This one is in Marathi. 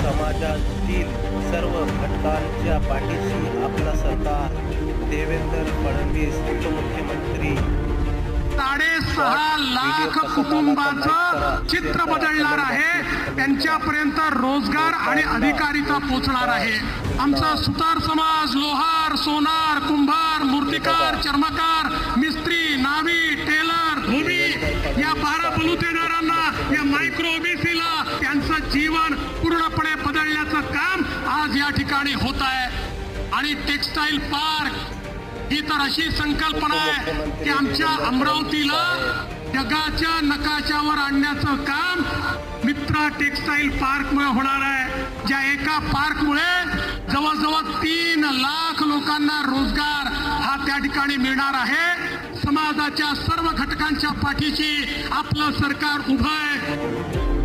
समाजातील सर्व घटकांच्या पाठीशी आपलं सरकार. देवेंद्र फडणवीस उपमुख्यमंत्री. 6.5 लाख कुटुंबाचं चित्र बदलणार आहे. त्यांच्यापर्यंत रोजगार आणि अधिकारिता पोहोचणार आहे. आमचा सुतार समाज, लोहार, सोनार, कुंभार, मूर्तिकार, चर्मकार, मिस्त्री, नावी, टेलर, धोबी या 12 बलुतेदारांना, या मायक्रो ओबीसीला त्यांचं जीवन पूर्णपणे बदलण्याचं काम आज या ठिकाणी होत आहे. आणि टेक्सटाईल पार्क ही तर अशी संकल्पना आहे की आमच्या अमरावतीला जगाच्या नकाशावर आणण्याचं काम मित्रा टेक्सटाईल पार्कमुळे होणार आहे. ज्या एका पार्कमुळे जवळजवळ 3 लाख लोकांना रोजगार हा त्या ठिकाणी मिळणार आहे. समाजाच्या सर्व घटकांच्या पाठीशी आपलं सरकार उभं आहे.